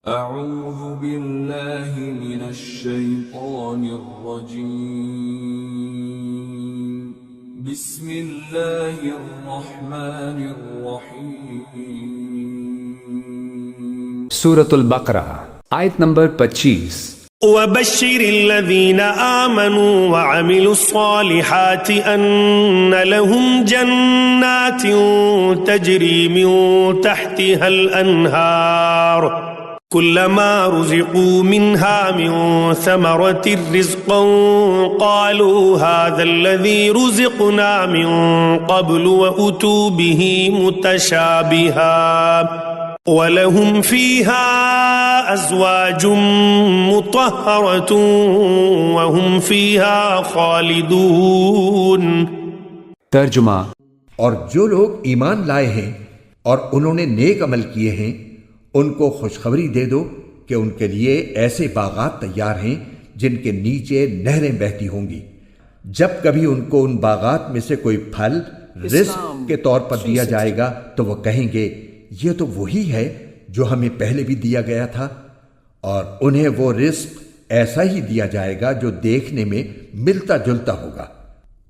أعوذ بالله من الشيطان الرجيم بسم الله الرحمن الرحيم سورة البقرہ آیت نمبر 25 وبشر الذين آمنوا وعملوا الصالحات أن لهم جنات تجري من تحتها الأنهار كلما رزقوا منها من ثمرة رزقا قالوا هذا الذي رزقنا من قبل وأتوا به متشابها وَلَهُمْ فِيهَا أَزْوَاجٌ مُطَهَّرَةٌ وَهُمْ فِيهَا خَالِدُونَ۔ ترجمہ، اور جو لوگ ایمان لائے ہیں اور انہوں نے نیک عمل کیے ہیں ان کو خوشخبری دے دو کہ ان کے لیے ایسے باغات تیار ہیں جن کے نیچے نہریں بہتی ہوں گی۔ جب کبھی ان کو ان باغات میں سے کوئی پھل رزق کے طور پر دیا جائے گا تو وہ کہیں گے یہ تو وہی ہے جو ہمیں پہلے بھی دیا گیا تھا، اور انہیں وہ رزق ایسا ہی دیا جائے گا جو دیکھنے میں ملتا جلتا ہوگا،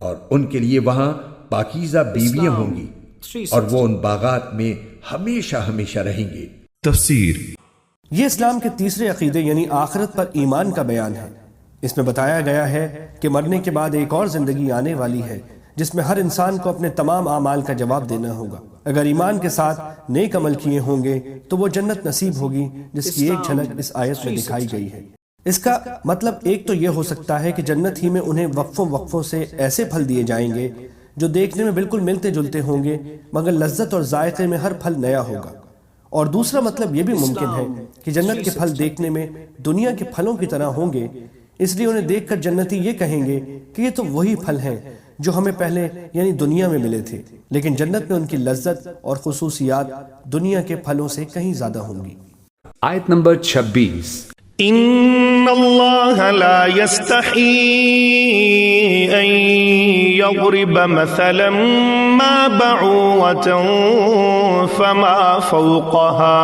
اور ان کے لیے وہاں پاکیزہ بیویاں ہوں گی اور وہ ان باغات میں ہمیشہ ہمیشہ رہیں گے۔ تفسیر۔ یہ اسلام کے تیسرے عقیدے یعنی آخرت پر ایمان کا بیان ہے۔ اس میں بتایا گیا ہے کہ مرنے کے بعد ایک اور زندگی آنے والی ہے جس میں ہر انسان کو اپنے تمام اعمال کا جواب دینا ہوگا۔ اگر ایمان کے ساتھ نیک عمل کیے ہوں گے تو وہ جنت نصیب ہوگی جس کی ایک جھلک اس آیت میں دکھائی گئی ہے۔ اس کا مطلب ایک تو یہ ہو سکتا ہے کہ جنت ہی میں انہیں وقفوں سے ایسے پھل دیے جائیں گے جو دیکھنے میں بالکل ملتے جلتے ہوں گے مگر لذت اور ذائقے میں ہر پھل نیا ہوگا، اور دوسرا مطلب یہ بھی ممکن ہے کہ جنت کے پھل دیکھنے میں دنیا کے پھلوں کی طرح ہوں گے، اس لیے انہیں دیکھ کر جنتی یہ کہیں گے کہ یہ تو وہی پھل ہیں جو ہمیں پہلے یعنی دنیا میں ملے تھے، لیکن جنت میں ان کی لذت اور خصوصیات دنیا کے پھلوں سے کہیں زیادہ ہوں گی۔ آیت نمبر 26 ان اللہ لا يستحی ان یضرب مثلا ما بعوضة فما فوقها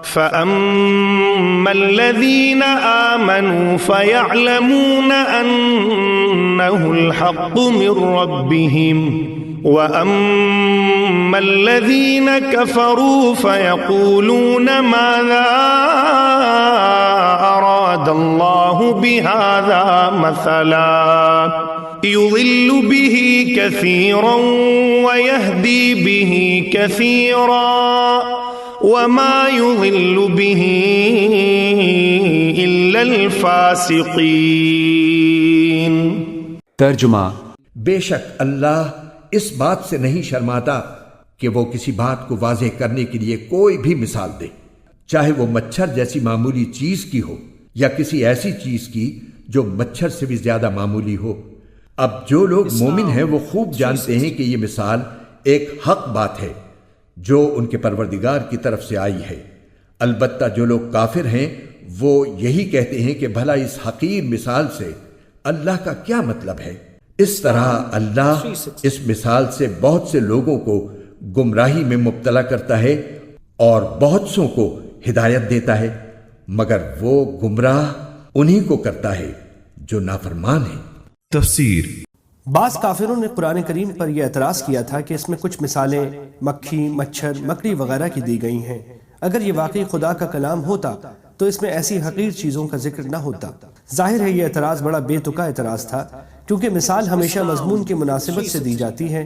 فأما الذين آمنوا فيعلمون أنه الحق من ربهم وأما الذين كفروا فيقولون ماذا أراد الله بهذا مثلا يضل به كثيرا ويهدي به كثيرا وما يضل به إلا الفاسقين۔ ترجمہ، بے شک اللہ اس بات سے نہیں شرماتا کہ وہ کسی بات کو واضح کرنے کے لیے کوئی بھی مثال دے، چاہے وہ مچھر جیسی معمولی چیز کی ہو یا کسی ایسی چیز کی جو مچھر سے بھی زیادہ معمولی ہو۔ اب جو لوگ مومن ہیں وہ خوب جانتے ہیں کہ یہ مثال ایک حق بات ہے جو ان کے پروردگار کی طرف سے آئی ہے، البتہ جو لوگ کافر ہیں وہ یہی کہتے ہیں کہ بھلا اس حقیر مثال سے اللہ کا کیا مطلب ہے۔ اس طرح اللہ اس مثال سے بہت سے لوگوں کو گمراہی میں مبتلا کرتا ہے اور بہت سوں کو ہدایت دیتا ہے، مگر وہ گمراہ انہی کو کرتا ہے جو نافرمان ہیں۔ تفسیر۔ بعض کافروں نے قرآن کریم پر یہ اعتراض کیا تھا کہ اس میں کچھ مثالیں مکھی، مچھر، مکڑی وغیرہ کی دی گئی ہیں۔ اگر یہ واقعی خدا کا کلام ہوتا تو اس میں ایسی حقیر چیزوں کا ذکر نہ ہوتا۔ ظاہر ہے یہ اعتراض بڑا بے تکا اعتراض تھا، کیونکہ مثال ہمیشہ مضمون کی مناسبت سے دی جاتی ہے۔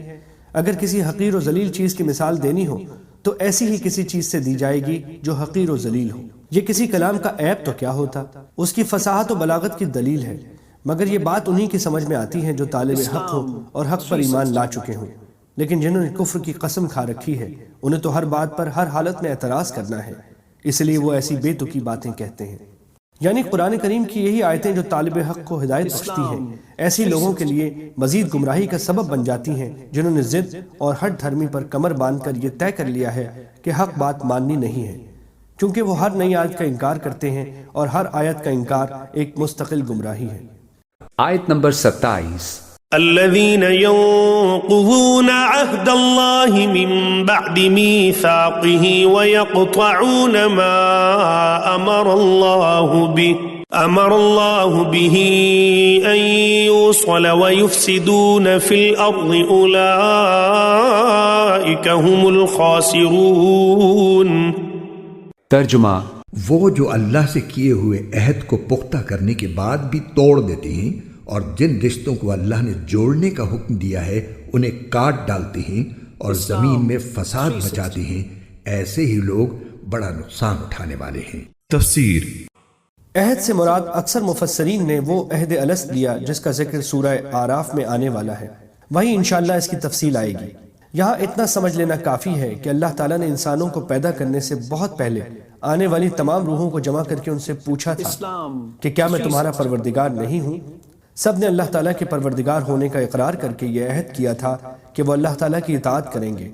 اگر کسی حقیر و ذلیل چیز کی مثال دینی ہو تو ایسی ہی کسی چیز سے دی جائے گی جو حقیر و ذلیل ہو۔ یہ کسی کلام کا عیب تو کیا ہوتا، اس کی فصاحت و بلاغت کی دلیل ہے، مگر یہ بات انہی کی سمجھ میں آتی ہے جو طالب حق ہو اور حق پر ایمان لا چکے ہوں، لیکن جنہوں نے کفر کی قسم کھا رکھی ہے انہیں تو ہر بات پر ہر حالت میں اعتراض کرنا ہے، اس لیے وہ ایسی بے تکی باتیں کہتے ہیں۔ یعنی قرآن کریم کی یہی آیتیں جو طالب حق کو ہدایت بخشتی ہیں ایسی لوگوں کے لیے مزید گمراہی کا سبب بن جاتی ہیں جنہوں نے ضد اور ہٹ دھرمی پر کمر باندھ کر یہ طے کر لیا ہے کہ حق بات ماننی نہیں ہے، کیونکہ وہ ہر نئی آیت کا انکار کرتے ہیں اور ہر آیت کا انکار ایک مستقل گمراہی ہے۔ آیت نمبر 27 الذين ينقضون عهد الله من بعد ميثاقه ويقطعون ما أمر الله به أن يوصل ويفسدون في الأرض أولئك هم الخاسرون. ترجمہ وہ جو اللہ سے کیے ہوئے عہد کو پختہ کرنے کے بعد بھی توڑ دیتے ہیں اور جن رشتوں کو اللہ نے جوڑنے کا حکم دیا ہے انہیں کاٹ ڈالتے ہیں اور زمین میں فساد مچاتے ہیں، ایسے ہی لوگ بڑا نقصان اٹھانے والے ہیں. تفسیر عہد سے مراد اکثر مفسرین نے وہ عہد الست لیا جس کا ذکر سورہ آراف میں آنے والا ہے، وہیں انشاءاللہ اس کی تفصیل آئے گی. یہاں اتنا سمجھ لینا کافی ہے کہ اللہ تعالیٰ نے انسانوں کو پیدا کرنے سے بہت پہلے آنے والی تمام روحوں کو جمع کر کے ان سے پوچھا تھا کہ کیا میں تمہارا پروردگار نہیں ہوں؟ سب نے اللہ تعالیٰ کے پروردگار ہونے کا اقرار کر کے یہ عہد کیا تھا کہ وہ اللہ تعالیٰ کی اطاعت کریں گے.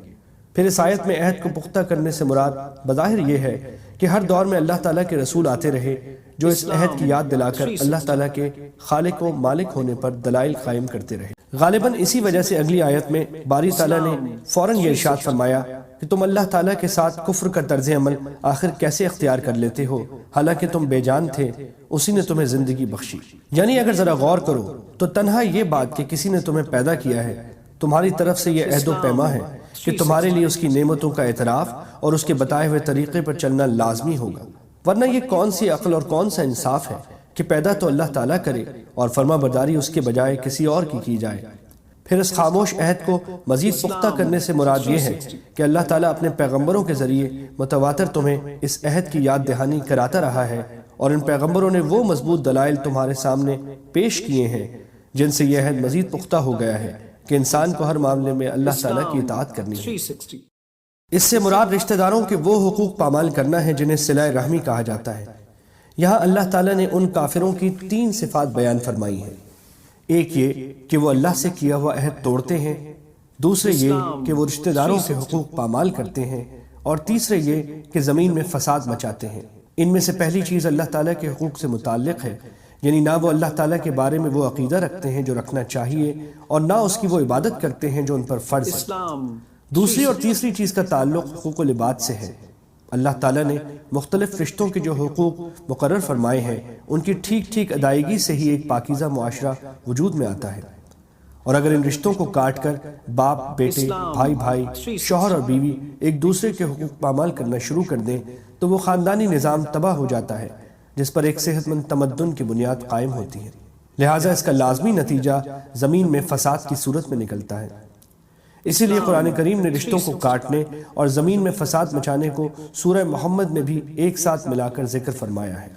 پھر اس آیت میں عہد کو پختہ کرنے سے مراد بظاہر یہ ہے کہ ہر دور میں اللہ تعالیٰ کے رسول آتے رہے جو اس عہد کی یاد دلا کر اللہ تعالیٰ کے خالق و مالک ہونے پر دلائل قائم کرتے رہے. غالباً اسی وجہ سے اگلی آیت میں باری تعالیٰ نے فوراً یہ ارشاد فرمایا کہ تم اللہ تعالیٰ کے ساتھ کفر کا طرز عمل آخر کیسے اختیار کر لیتے ہو حالانکہ تم بے جان تھے، اسی نے تمہیں زندگی بخشی. یعنی اگر ذرا غور کرو تو تنہا یہ بات کہ کسی نے تمہیں پیدا کیا ہے تمہاری طرف سے یہ عہد و پیما ہے کہ تمہارے لیے اس کی نعمتوں کا اعتراف اور اس کے بتائے ہوئے طریقے پر چلنا لازمی ہوگا، ورنہ یہ کون سی عقل اور کون سا انصاف ہے کہ پیدا تو اللہ تعالیٰ کرے اور فرما برداری اس کے بجائے کسی اور کی جائے. پھر اس خاموش عہد کو مزید پختہ کرنے سے مراد یہ ہے کہ اللہ تعالیٰ اپنے پیغمبروں کے ذریعے متواتر تمہیں اس عہد کی یاد دہانی کراتا رہا ہے اور ان پیغمبروں نے وہ مضبوط دلائل تمہارے سامنے پیش کیے ہیں جن سے یہ عہد مزید پختہ ہو گیا ہے کہ انسان کو ہر معاملے میں اللہ تعالیٰ کی اطاعت کرنی ہے. اس سے مراد رشتہ داروں کے وہ حقوق پامال کرنا ہے جنہیں صلہ رحمی کہا جاتا ہے. یہاں اللہ تعالیٰ نے ان کافروں کی 3 صفات بیان فرمائی ہیں. ایک یہ کہ وہ اللہ سے کیا ہوا عہد توڑتے ہیں، دوسرے یہ کہ وہ رشتہ داروں کے حقوق پامال کرتے ہیں، اور تیسرے یہ کہ زمین میں فساد مچاتے ہیں. ان میں سے پہلی چیز اللہ تعالیٰ کے حقوق سے متعلق ہے، یعنی نہ وہ اللہ تعالیٰ کے بارے میں وہ عقیدہ رکھتے ہیں جو رکھنا چاہیے اور نہ اس کی وہ عبادت کرتے ہیں جو ان پر فرض ہے. دوسری اور تیسری چیز کا تعلق حقوق العباد سے ہے. اللہ تعالیٰ نے مختلف رشتوں کے جو حقوق مقرر فرمائے ہیں ان کی ٹھیک ٹھیک ادائیگی سے ہی ایک پاکیزہ معاشرہ وجود میں آتا ہے، اور اگر ان رشتوں کو کاٹ کر باپ بیٹے، بھائی بھائی، شوہر اور بیوی ایک دوسرے کے حقوق پامال کرنا شروع کر دیں تو وہ خاندانی نظام تباہ ہو جاتا ہے جس پر ایک صحت مند تمدن کی بنیاد قائم ہوتی ہے. لہٰذا اس کا لازمی نتیجہ زمین میں فساد کی صورت میں نکلتا ہے. اسی لیے قرآن کریم نے رشتوں کو کاٹنے اور زمین میں فساد مچانے کو سورہ محمد میں بھی ایک ساتھ ملا کر ذکر فرمایا ہے.